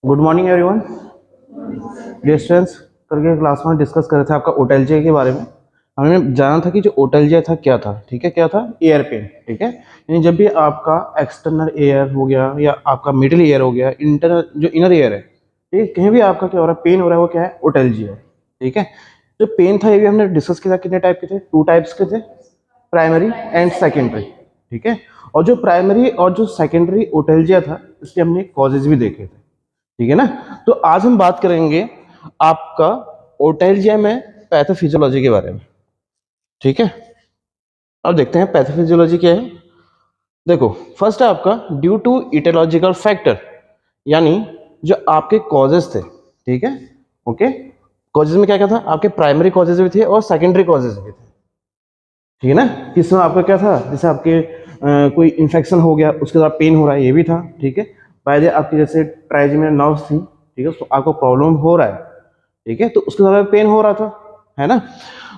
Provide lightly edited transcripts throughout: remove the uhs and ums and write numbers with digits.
Good morning everyone. Dear students, कल के class में डिस्कस कर रहे थे आपका ओटेलजे के बारे में। हमने जाना था कि जो ओटेलजे था क्या था, ठीक है, क्या था, एयर पेन, ठीक है। यानी जब भी आपका एक्सटर्नल एयर हो गया या आपका मिडिल एयर हो गया, इंटरनल जो इनर एयर है, ठीक है, कहीं भी आपका क्या हो रहा है, पेन हो रहा है, वो क्या है, ओटेलजे है, ठीक है। जो पेन था ये भी हमने डिस्कस किया था, कितने टाइप के थे, टू टाइप्स के थे, प्राइमरी एंड सेकेंडरी, ठीक है। और जो प्राइमरी और जो सेकेंडरी ओटेलजिया था इसके हमने कॉजेज भी देखे थे, ठीक है ना। तो आज हम बात करेंगे आपका ओटेलजिया में पैथोफिजियोलॉजी के बारे में, ठीक है। अब देखते हैं पैथोफिजियोलॉजी क्या है। देखो, फर्स्ट है आपका ड्यू टू इटियोलॉजिकल फैक्टर, यानी जो आपके कॉजेज थे, ठीक है, ओके। कॉजेज में क्या क्या था, आपके प्राइमरी कॉजेज भी थे और सेकेंडरी कॉजेज भी थे, ठीक है ना। किसमें आपका क्या था, जैसे आपके कोई इन्फेक्शन हो गया उसके बाद पेन हो रहा है, ये भी था, ठीक है। पहले आपकी जैसे ट्राइजेमिनल नर्व्स थी, ठीक है, तो आपको प्रॉब्लम हो रहा है, ठीक है, तो उसके बाद पेन हो रहा था, है ना।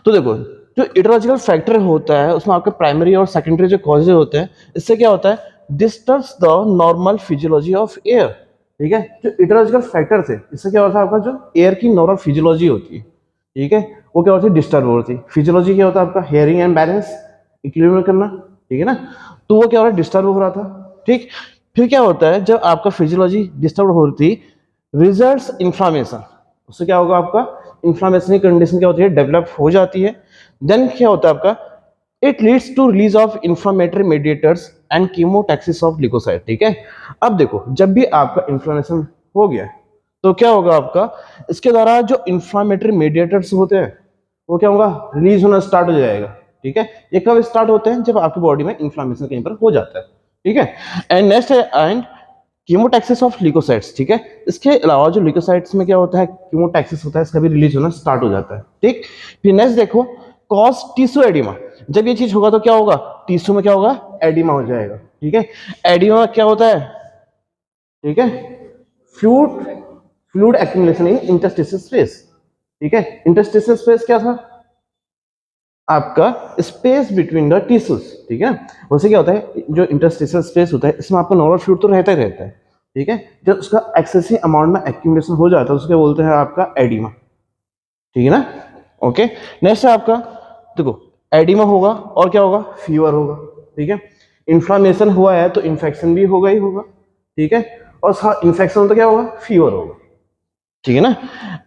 तो देखो, जो इटियोलॉजिकल फैक्टर होता है उसमें आपके प्राइमरी और सेकेंडरी जो कॉजेज होते हैं, इससे क्या होता है, disturbs the normal physiology of air, ठीक है। जो इटियोलॉजिकल फैक्टर थे इससे क्या होता है, आपका जो एयर की नॉर्मल फिजियोलॉजी होती है, ठीक है, वो क्या होती है, डिस्टर्ब होती है। फिजियोलॉजी क्या होता है आपका, हेयरिंग एंड बैलेंस, इक्विलिब्रियम करना, ठीक है ना। तो वो क्या हो रहा है, डिस्टर्ब हो रहा था, ठीक। फिर क्या होता है, जब आपका फिजियोलॉजी डिस्टर्ब होती, रिजल्ट्स इन्फ्लामेशन, उससे क्या होगा, आपका इन्फ्लामेशन की कंडीशन क्या होती है, डेवलप हो जाती है। देन क्या होता है आपका, it leads to release of inflammatory mediators and chemotaxis of leucocyte, ठीक है। अब देखो, जब भी आपका इन्फ्लामेशन हो गया तो क्या होगा आपका, इसके द्वारा जो इन्फ्लामेटरी मेडिएटर्स होते हैं वो क्या होगा, रिलीज होना स्टार्ट हो जाएगा, ठीक है। ये कब स्टार्ट होते हैं, जब आपकी बॉडी में इन्फ्लामेशन कहीं पर हो जाता है, ठीक है। एंड नेक्स्ट है एंड कीमोटैक्सिस ऑफ ल्यूकोसाइट्स, ठीक है। इसके अलावा जो ल्यूकोसाइट्स में क्या होता है, कीमोटैक्सिस होता है, इसका भी रिलीज होना स्टार्ट हो जाता है, ठीक। फिर नेक्स्ट देखो, कॉज टिश्यू एडिमा, जब ये चीज होगा तो क्या होगा, टिश्यू में क्या होगा, एडिमा हो जाएगा, ठीक है। एडिमा क्या होता है, ठीक है, फ्लूइड फ्लूइड एक्यूमुलेशन इन इंटरस्टिशियल स्पेस, ठीक है। इंटरस्टिशियल स्पेस क्या था, आपका स्पेस बिटवीन द टिश्यूज, ठीक है। वैसे क्या होता है, जो इंटरस्टिशियल स्पेस होता है इसमें आपका नॉर्मल फ्लूइड तो रहता ही रहता है, ठीक है। जब उसका एक्सेसिव अमाउंट में एक्यूमुलेशन हो जाता है उसको बोलते हैं आपका एडिमा, ठीक है ना, ओके। नेक्स्ट है आपका, देखो, एडिमा होगा और क्या होगा, फीवर होगा, ठीक है। इन्फ्लामेशन हुआ है तो इन्फेक्शन भी होगा ही होगा, ठीक है। और इन्फेक्शन तो क्या होगा, फीवर होगा, ठीक है ना।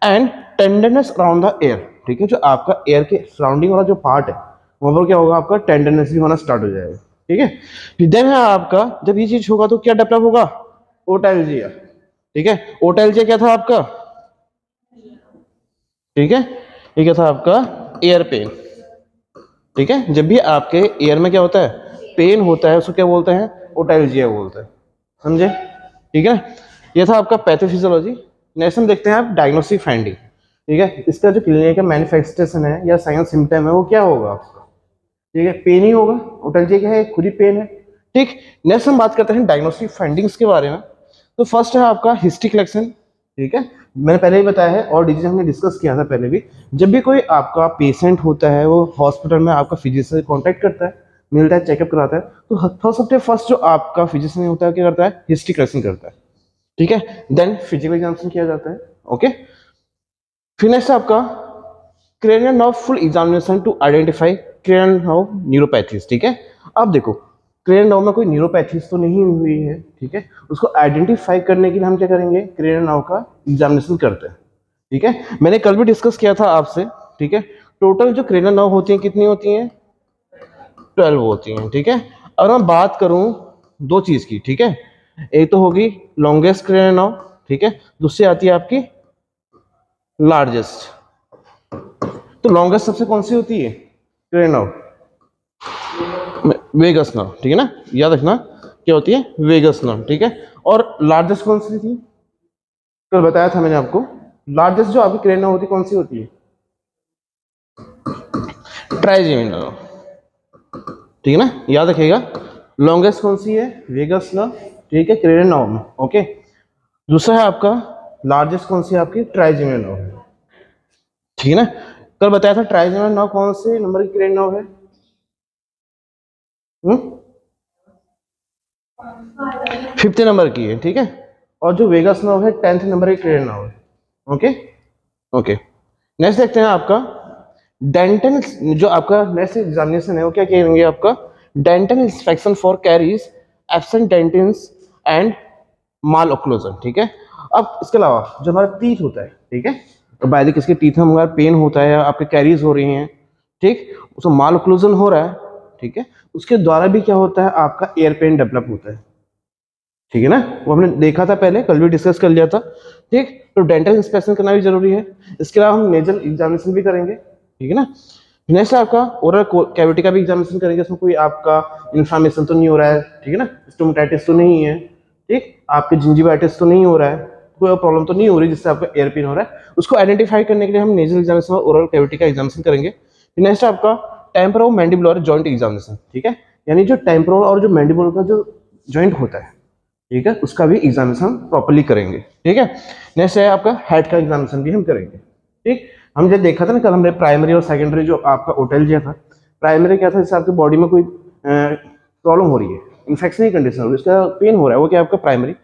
And tenderness around the air, ठीक है, जो आपका एयर के सराउंडिंग वाला जो पार्ट है वहां पर क्या होगा, आपका टेंडरनेस भी होना स्टार्ट हो जाएगा, ठीक है। फिर देन है आपका, जब ये चीज होगा तो क्या डेवलप होगा, ओटेलजिया, ठीक है। ओटेलजिया क्या था आपका, ठीक है, ये क्या था आपका, एयर पेन, ठीक है। जब भी आपके एयर में क्या होता है, पेन होता है, उसको क्या बोलते हैं, ओटेलजिया बोलते हैं, समझे, ठीक है। ये था आपका पैथोफिजियोलॉजी। नेक्स्ट हम देखते हैं आप डायग्नोस्टिक फाइंडिंग, ठीक है। इसका जो क्लिनिकल मैनिफेस्टेशन है या साइन सिम्टम है वो क्या होगा आपका, ठीक है, पेन ही होगा, ओटेलजिया क्या है, खुद ही पेन है, ठीक। नेक्स्ट हम बात करते हैं डायग्नोस्टिक फाइंडिंग्स के बारे में। तो फर्स्ट है आपका हिस्ट्री कलेक्शन, ठीक है। मैंने पहले ही बताया है और डिजीज हमने डिस्कस किया था पहले भी, जब भी कोई आपका पेशेंट होता है वो हॉस्पिटल में आपका फिजिशियन से कॉन्टैक्ट करता है, मिलता है, चेकअप कराता है, तो सबसे फर्स्ट जो आपका फिजिशियन होता है क्या करता है, हिस्ट्री कलेक्शन करता है, ठीक है। देन फिजिकल एग्जामिनेशन किया जाता है, ओके। फिर नेक्स्ट आपका cranial nerve full examination to identify cranial nerve neuropathies, ठीक है। अब देखो, क्रेनियल नर्व में कोई न्यूरोपैथीज तो नहीं हुई है, ठीक है, उसको आइडेंटिफाई करने के लिए हम क्या करेंगे, क्रेनियल नर्व का एग्जामिनेशन करते हैं, ठीक है। मैंने कल भी डिस्कस किया था आपसे, ठीक है। टोटल जो क्रेनियल नर्व होती है कितनी होती हैं, 12 होती हैं, ठीक है। अगर मैं बात करूं दो चीज की, ठीक है, एक तो होगी लॉन्गेस्ट क्रेनियल नर्व, ठीक है, दूसरी आती है आपकी लार्जेस्ट। तो लॉन्गेस्ट सबसे कौन सी होती है, क्रेनियल नर्व, वेगस नर्व, ठीक है ना, याद रखना क्या होती है, वेगस नर्व, ठीक है। और लार्जेस्ट कौन सी थी, कल बताया था मैंने आपको, लार्जेस्ट जो आपकी क्रेनियल नर्व होती है कौन सी होती है, ट्राइजेमिनल नर्व, ठीक है ना, याद रखिएगा। लॉन्गेस्ट कौन सी है, वेगस नर्व, ठीक है, क्रेनियल नर्व में, ओके। दूसरा है आपका लार्जेस्ट कौन सी है, आपकी ट्राइजेमिनल नर्व, ठीक है ना। कल बताया था ट्राइजेमिनल नर्व कौन से नंबर की क्रेनियल नर्व है, 5th नंबर की है, ठीक है। और जो वेगस नर्व है 10th नंबर की क्रेनियल नर्व है। ओके ओके, नेक्स्ट देखते हैं आपका डेंटल, जो आपका नेक्स्ट एग्जामिनेशन है वो क्या कहेंगे आपका, dental inspection for caries absent dentins and malocclusion. ठीक है, अब इसके अलावा जो हमारा टीथ होता है, ठीक है, तो बाय द किसके टीथ में हमारा पेन होता है या आपके कैरीज हो रही हैं, ठीक, उसको माल ओक्लूजन हो रहा है, ठीक है, उसके द्वारा भी क्या होता है आपका एयर पेन डेवलप होता है। ठीक है ना, वो हमने देखा था पहले, कल भी डिस्कस कर लिया था। ठीक, तो डेंटल इंस्पेक्शन करना भी जरूरी है। इसके अलावा हम नेजल एग्जामिनेशन भी करेंगे। ठीक है ना, नेक्स्ट आपका ओरल कैविटी का भी एग्जामिनेशन करेंगे, इसमें कोई आपका इन्फ्लामेशन तो नहीं हो रहा है, ठीक है ना, स्टोमेटाइटिस तो नहीं है, ठीक, आपके जिंजिवाइटिस तो नहीं हो रहा है, कोई प्रॉब्लम तो नहीं हो रही जिससे आपका एयर पेन हो रहा है, उसको आइडेंटिफाई करने के लिए हम नेजल एग्जामिनेशन और ओरल कैविटी का एग्जामिनेशन करेंगे। नेक्स्ट आपका टेम्पोरो मैंडिबुलर जॉइंट एग्जामिनेशन। ठीक है, यानी जो टेम्पोरल और जो मैंडिबुलर का जो जॉइंट होता है, ठीक है, उसका भी एग्जामिनेशन प्रॉपर्ली करेंगे। ठीक है, नेक्स्ट है आपका हेड का एग्जामिनेशन भी हम करेंगे। ठीक, हम जब देखा था ना कल हमने प्राइमरी और सेकेंडरी जो आपका ओटेल्जिया था, प्राइमरी क्या था, जैसे आपकी बॉडी में कोई प्रॉब्लम हो रही है, इन्फेक्शन की कंडीशन हो रही है, उसका पेन हो रहा है, वो क्या आपका प्राइमरी।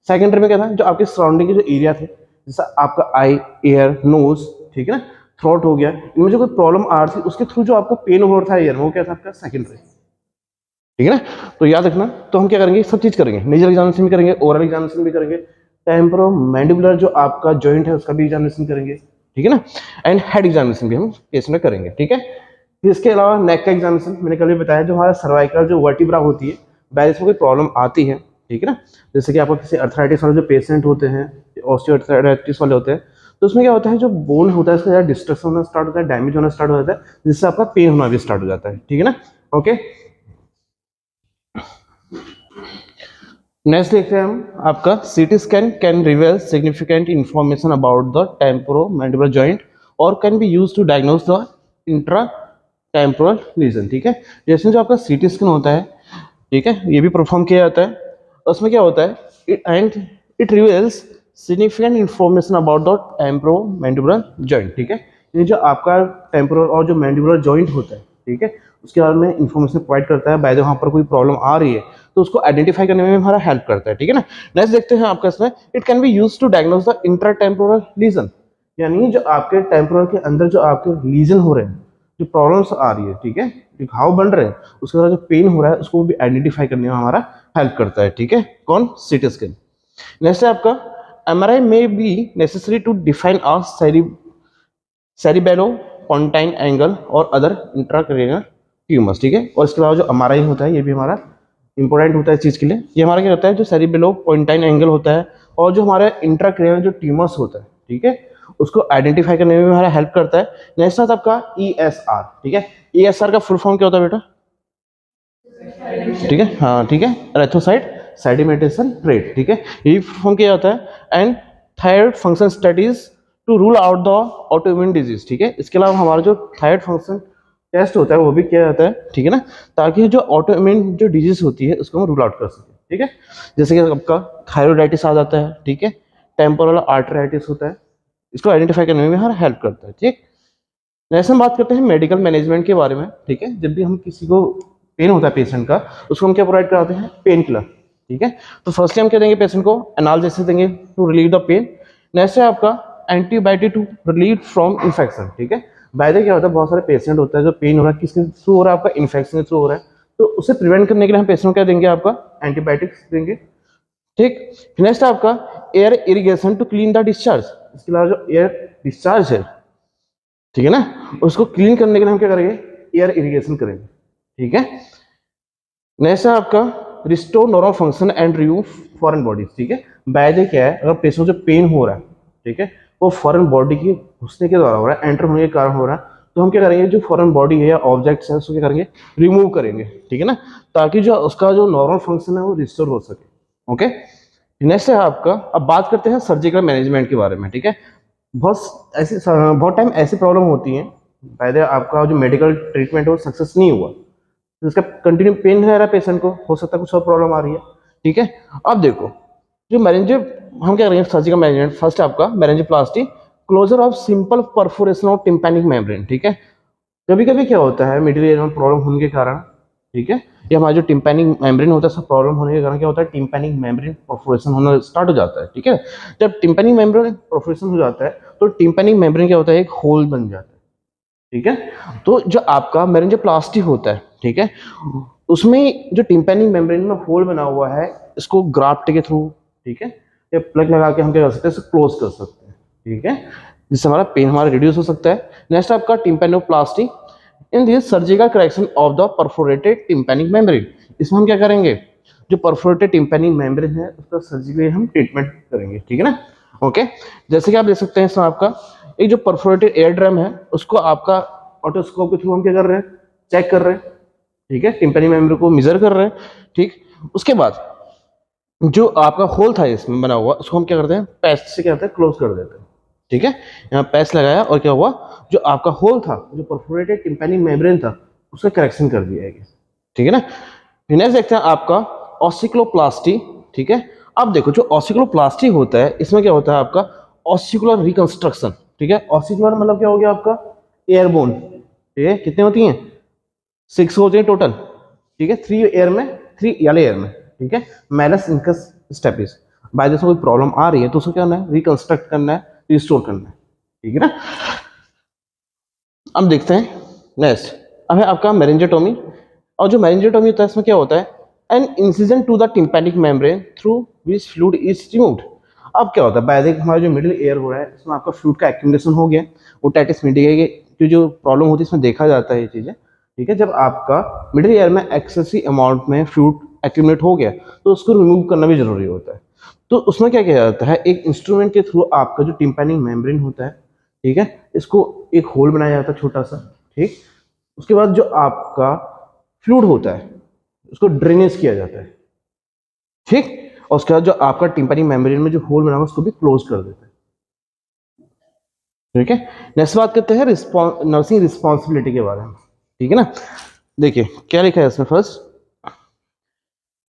सेकेंडरी में क्या था, जो आपके सराउंडिंग के जो एरिया थे, जैसे आपका आई, ईयर, नोज, ठीक है ना, थ्रोट हो गया, इनमें जो कोई प्रॉब्लम आ रही थी उसके थ्रू जो आपका पेन हो रहा था ईयर में, वो क्या था आपका सेकेंडरी। ठीक है ना, तो याद रखना, तो हम क्या करेंगे, सब चीज करेंगे, नेजल एग्जामिनेशन भी करेंगे, ओरल एग्जामिनेशन भी करेंगे, टेम्पोरो मैंडिबुलर जो आपका जॉइंट है उसका भी एग्जामिनेशन करेंगे। ठीक है ना, एंड हेड एग्जामिनेशन भी हम केस में करेंगे। ठीक है, फिर इसके अलावा नेक का एग्जामिनेशन मैंने कल भी बताया, जो हमारा सर्वाइकल जो वर्टिब्रा होती है, बैलेंस में कोई प्रॉब्लम आती है, ठीक है ना, जैसे कि आपको किसी अर्थराइटिस वाले जो पेशेंट होते हैं, ऑस्टियोआर्थराइटिस वाले होते हैं, तो उसमें क्या होता है, जो बोन होता है उसका ज़्यादा डिस्ट्रक्शन होना स्टार्ट होता है, डैमेज होना स्टार्ट हो जाता है, जिससे आपका पेन होना भी स्टार्ट हो जाता है। ठीक है ना, ओके। नेक्स्ट देखते हैं हम आपका CT scan can reveal significant information about the temporomandibular joint और can be used to diagnose the intra temporal lesion. ठीक है, जैसे जो आपका सीटी स्कैन होता है, ठीक है, ये भी परफॉर्म किया जाता है, उसमें क्या होता है, it reveals significant information about the temporomandibular joint. ठीक है, ये जो आपका टेम्पोरल और जो मैंडिबुलर जॉइंट होता है, ठीक है, उसके बारे में इंफॉर्मेशन प्रोवाइड करता है, बाय द वहाँ पर कोई प्रॉब्लम आ रही है तो उसको आइडेंटिफाई करने में हमारा हेल्प करता है। ठीक है ना, नेक्स्ट देखते हैं आपका इसमें, it can be use to diagnose the intra temporal lesion, यानी जो आपके टेम्पोरल के अंदर जो आपके लीजन हो रहे हैं, जो प्रॉब्लम्स आ रही है, ठीक है, जो घाव बन रहे हैं, उसके बाद जो पेन हो रहा है उसको भी आइडेंटिफाई करने में हमारा हेल्प करता है। ठीक है, कौन, सीटी स्कैन। नेक्स्ट है आपका MRI may be necessary to define a cerebello pontine angle और अदर इंट्राक्रैनियल ट्यूमर्स। ठीक है, और इसके अलावा जो एमआरआई होता है ये भी हमारा इंपॉर्टेंट होता है इस चीज़ के लिए। ये हमारा क्या होता है, जो सेरिबेलो पोंटाइन एंगल होता है और जो हमारा इंट्राक्रैनियल जो ट्यूमर्स होता है, ठीक है, उसको आइडेंटिफाई करने में हमारा हेल्प करता है। नेक्स्ट आता है आपका ईएसआर। ठीक है, ईएसआर का फुल फॉर्म क्या होता है बेटा, ठीक है, हाँ ठीक है, एरेथ्रोसाइट सेडिमेंटेशन रेट। ठीक है, ये फॉर्म किया जाता है and thyroid function studies to rule out the autoimmune disease. ठीक है, इसके अलावा हमारा जो थायराइड फंक्शन टेस्ट होता है वो भी किया जाता है, ठीक है ना, ताकि जो ऑटोइम्यून जो डिजीज होती है उसको हम रूल आउट कर सकें। ठीक है, जैसे कि आपका थायराइडाइटिस आ जाता है, ठीक है, टेम्पोरल आर्टराइटिस होता है, इसको आइडेंटिफाई करने में हमारा हेल्प करता है। ठीक, नेक्स्ट हम बात करते हैं मेडिकल मैनेजमेंट के बारे में। ठीक है, जब भी हम किसी को पेन होता है पेशेंट का, उसको हम क्या प्रोवाइड कराते हैं, पेन किलर। ठीक है, तो फर्स्टली हम क्या देंगे पेशेंट को, एनाल्जेसिक देंगे to relieve the pain. Next है आपका antibiotic to relieve from infection. ठीक है, बाय द क्या होता है, बहुत सारे पेशेंट होता है जो पेन हो रहा है किसके थ्रू हो रहा है, आपका इन्फेक्शन के थ्रू हो रहा है, तो उसे प्रिवेंट करने के लिए हम पेशेंट को क्या देंगे, आपका एंटीबायोटिक्स देंगे। ठीक, नेक्स्ट आपका ear irrigation to clean the discharge. इसके अलावा जो एयर डिस्चार्ज है, ठीक है ना, उसको क्लीन करने के लिए हम क्या करेंगे, एयर इरिगेशन करेंगे। ठीक है, नेक्स्ट है आपका restore normal function and remove foreign bodies. ठीक है, बाय द क्या है, अगर पेशेंट जो पेन हो रहा है, ठीक है, वो फॉरेन बॉडी की घुसने के द्वारा हो रहा है, एंटर होने के कारण हो रहा है, तो हम क्या करेंगे, जो फॉरेन बॉडी है या ऑब्जेक्ट्स है उसको क्या करेंगे, रिमूव करेंगे। ठीक है ना, ताकि जो उसका जो नॉर्मल फंक्शन है वो रिस्टोर हो सके। ओके, नेक्स्ट है आपका, अब बात करते हैं सर्जिकल मैनेजमेंट के बारे में। ठीक है, बहुत टाइम ऐसी प्रॉब्लम होती है, पहले आपका जो मेडिकल ट्रीटमेंट है वो सक्सेस नहीं हुआ, तो इसका कंटिन्यू पेन रह रहा है पेशेंट को, हो सकता है कुछ और प्रॉब्लम आ रही है। ठीक है, अब देखो जो मैरेंज हम क्या करेंगे, सर्जिकल मैनेजमेंट, फर्स्ट आपका myringoplasty, closure of simple perforation of tympanic membrane. ठीक है, कभी कभी क्या होता है मिडिल एज में प्रॉब्लम होने के कारण ठीक है। ये हमारा जो टिम्पैनिक मेम्ब्रेन होता है, सब प्रॉब्लम होने के कारण क्या होता है, टिम्पैनिक मेम्ब्रेन परफोरेशन होना स्टार्ट हो जाता है। ठीक है, जब टिम्पैनिक मेम्ब्रेन परफोरेशन हो जाता है तो टिम्पैनिक मेम्ब्रेन क्या होता है, एक होल बन जाता है। ठीक है, तो जो आपका मेरिंजोप्लास्टी होता है, ठीक है, उसमें जो टिम्पैनिक मेम्ब्रेन में होल बना हुआ है, इसको ग्राफ्ट के थ्रू, ठीक है, या प्लग लगा के हम क्या कर सकते हैं, इसे क्लोज कर सकते हैं। ठीक है, जिससे हमारा पेन हमारा रिड्यूस हो सकता है। नेक्स्ट आपका टिम्पैनोप्लास्टी in this surgical correction of the perforated tympanic membrane. इसमें हम क्या करेंगे, जो परफोरेटेड टिम्पैनिक मेम्ब्रेन है उसका सर्जिकली हम ट्रीटमेंट करेंगे। ठीक है ना, ओके। जैसे कि आप देख सकते हैं इसमें आपका एक जो परफोरेटेड एयर ड्रम है, उसको आपका ऑटोस्कोप के थ्रू हम क्या कर रहे हैं, चेक कर रहे हैं। ठीक है, टिम्पैनिक मेम्ब्रेन को मेजर कर रहे हैं। ठीक, उसके बाद जो आपका होल था इसमें बना हुआ, उसको हम क्या करते हैं, पेस्ट से क्या करते हैं, क्लोज कर देते हैं। ठीक है, यहाँ पेस्ट लगाया और क्या हुआ, जो आपका होल था, जो परफोरेटेड टिम्पैनिक मेम्ब्रेन था, उसका करेक्शन कर दिया गया। ठीक है ना। नेक्स्ट देखते हैं आपका ऑसिक्लोप्लास्टी। ठीक है, अब देखो जो ऑसिक्लोप्लास्टी होता है, इसमें क्या होता है आपका ऑसिकुलर रिकंस्ट्रक्शन। ठीक है, ऑसिकुलर मतलब क्या हो गया आपका, एयरबोन। ठीक है, कितने होती हैं, 6 होते हैं टोटल। ठीक है, 3 एयर में, 3 वाले एयर में। ठीक है, मैलस इंकस स्टेपिस। बाय जैसे कोई प्रॉब्लम आ रही है तो उसको क्या करना है, रिकंस्ट्रक्ट करना है, रिस्टोर करना है। ठीक है ना। अब देखते हैं नेक्स्ट, अब है आपका मेरिंजेटोमी। और जो मेरिंजेटोमी होता है, इसमें क्या होता है, an incision to the tympanic membrane through which fluid is removed. अब क्या होता है, बाय हमारा जो मिडिल एयर हो रहा है, इसमें आपका फ्लूइड का एक्यूमुलेशन हो गया, ओटाइटिस मीडिया की जो प्रॉब्लम होती है इसमें देखा जाता है ये चीजें। ठीक है, जब आपका मिडिल एयर में एक्सेसिव अमाउंट में फ्लूइड एक्यूमुलेट हो गया तो उसको रिमूव करना भी जरूरी होता है। तो उसमें क्या किया जाता है, एक इंस्ट्रूमेंट के थ्रू आपका जो टिम्पैनिक मेम्ब्रेन होता है, ठीक है, इसको एक होल बनाया जाता है छोटा सा। ठीक, उसके बाद जो आपका फ्लूइड होता है उसको ड्रेनेज किया जाता है। ठीक, और उसके बाद जो आपका टिम्पैनिक मेम्ब्रेन में जो होल बना हुआ उसको भी क्लोज कर देता है। ठीक है, नेक्स्ट बात करते हैं नर्सिंग रिस्पॉन्सिबिलिटी के बारे में। ठीक है ना, देखिए क्या लिखा है इसमें, first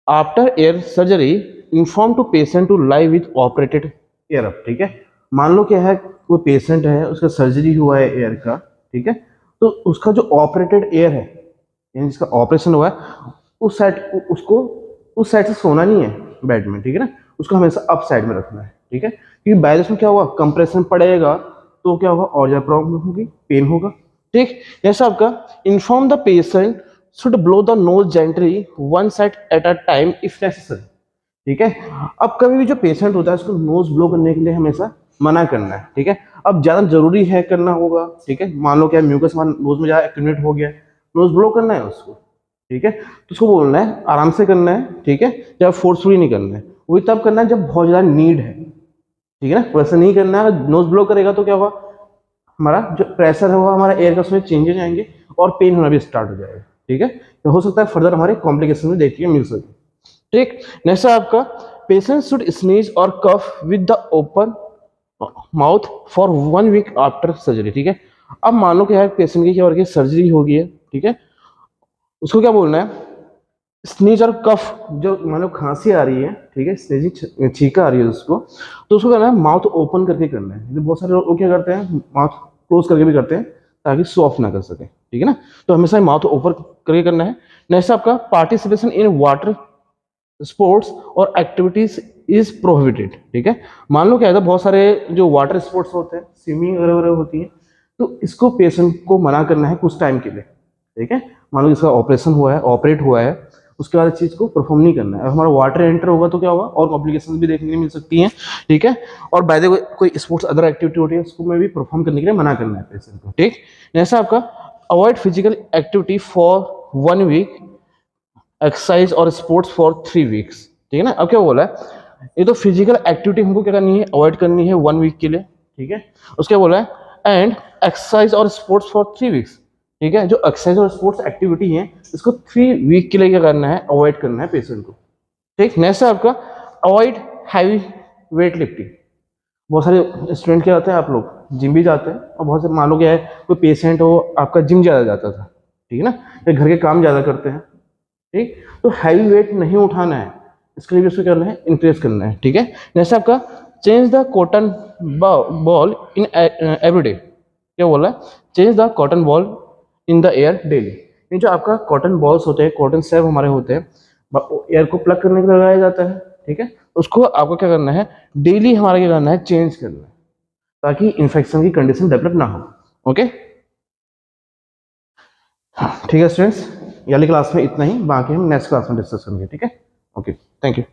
after ear surgery inform to patient to lie with operated ear up. ठीक है, मान लो क्या है, कोई पेशेंट है, उसका सर्जरी हुआ है एयर का। ठीक है, तो उसका जो ऑपरेटेड एयर है, यानी जिसका ऑपरेशन हुआ है, उस साइड उसको उस साइड से सोना नहीं है बेड में। ठीक है ना, उसको हमेशा अप साइड में रखना है। ठीक है, क्योंकि बारिश में क्या हुआ, कंप्रेशन पड़ेगा तो क्या होगा, और ज्यादा प्रॉब्लम होगी, पेन होगा। ठीक, जैसा आपका inform the patient should blow the nose gently one side at a time if necessary। ठीक है, अब कभी भी जो पेशेंट होता है उसको नोज ब्लो करने के लिए हमेशा मना करना है। ठीक है, अब ज्यादा जरूरी है करना होगा। ठीक है, मान लो क्या म्यूकस नोज में ज्यादा एक्यूमुलेट हो गया, नोज ब्लो करना है उसको। ठीक है, तो उसको बोलना है आराम से करना है। ठीक है, जब फोर्सफुली नहीं करना है, वही तब करना है जब बहुत ज्यादा नीड है। ठीक है ना, वैसे नहीं करना है। नोज ब्लो करेगा तो क्या होगा, हमारा जो प्रेशर है वो हमारा एयर का उसमें चेंजेस आएंगे और पेन होना भी स्टार्ट हो जाएगा। ठीक है, तो हो सकता है फर्दर हमारे कॉम्प्लिकेशन भी देखने को मिल सके। ठीक, नेक्स्ट आपका पेशेंट शुड स्नीज और cough with the open mouth for 1 week after surgery. ठीक है, अब मान लो क्या है, पेशेंट की क्या हो रही है, सर्जरी हो गई है। ठीक है, उसको क्या बोलना है, स्नीज और कफ, जो मान लो खांसी आ रही है, ठीक है, स्नीजिंग छींका आ रही है उसको, तो उसको करना है माउथ ओपन करके करना है। बहुत सारे लोग क्या करते हैं, माउथ क्लोज करके भी करते हैं ताकि सॉफ्ट ना कर सके। ठीक है ना, तो हमेशा माउथ ओपन करके करना है। नेक्स्ट आपका पार्टिसिपेशन इन वाटर स्पोर्ट्स और एक्टिविटीज इज प्रोहिबिटेड। ठीक है, मान लो क्या है, बहुत सारे जो वाटर स्पोर्ट्स होते हैं, स्विमिंग वगैरह होती है, तो इसको पेशेंट को मना करना है कुछ टाइम के लिए। ठीक है, मान लो इसका ऑपरेशन हुआ है, ऑपरेट हुआ है, उसके बाद इस चीज को परफॉर्म नहीं करना है। हमारा वाटर एंटर होगा तो क्या होगा, और कॉम्प्लिकेशन भी देखने को मिल सकती हैं। ठीक है, और बाय द वे कोई स्पोर्ट्स अदर एक्टिविटी होती है उसको में भी परफॉर्म करने के लिए मना करना है पेशेंट को। ठीक, जैसा आपका avoid physical activity for 1 week, exercise और स्पोर्ट्स फॉर 3 वीक्स। ठीक है ना, अब क्या बोला है, ये तो फिजिकल एक्टिविटी हमको क्या करनी है, अवॉइड करनी है 1 वीक के लिए। ठीक है, उसके बोला है एंड एक्सरसाइज और स्पोर्ट्स फॉर 3 वीक्स। ठीक है, जो एक्सरसाइज और स्पोर्ट्स एक्टिविटी है इसको 3 वीक के लिए क्या करना है, अवॉइड करना है पेशेंट को। ठीक, नेक्स्ट है आपका अवॉइड हैवी वेट लिफ्टिंग। बहुत सारे स्टूडेंट क्या होते हैं, आप लोग जिम भी जाते हैं, और बहुत सारे मान लो क्या है, कोई पेशेंट हो आपका जिम ज़्यादा जाता था, ठीक है ना, या घर के काम ज़्यादा करते हैं। ठीक, तो हैवी वेट नहीं उठाना है, इसके लिए भी उसको करना है, इंक्रीज करना है। ठीक है, जैसे आपका change the cotton ball in every day. क्या बोला है, change the cotton ball in the air daily, ये जो आपका कॉटन बॉल्स होते हैं, कॉटन सैब हमारे होते हैं, एयर को प्लग करने के लिए लगाया जाता है, ठीक है। उसको आपको क्या करना है, डेली हमारा क्या करना है, चेंज करना है, ताकि इन्फेक्शन की कंडीशन डेवलप ना हो। ओके, ठीक है स्टूडेंट्स, ये वाली क्लास में इतना ही, बाकी हम नेक्स्ट क्लास में डिस्कस करेंगे, ठीक है। Okay, thank you.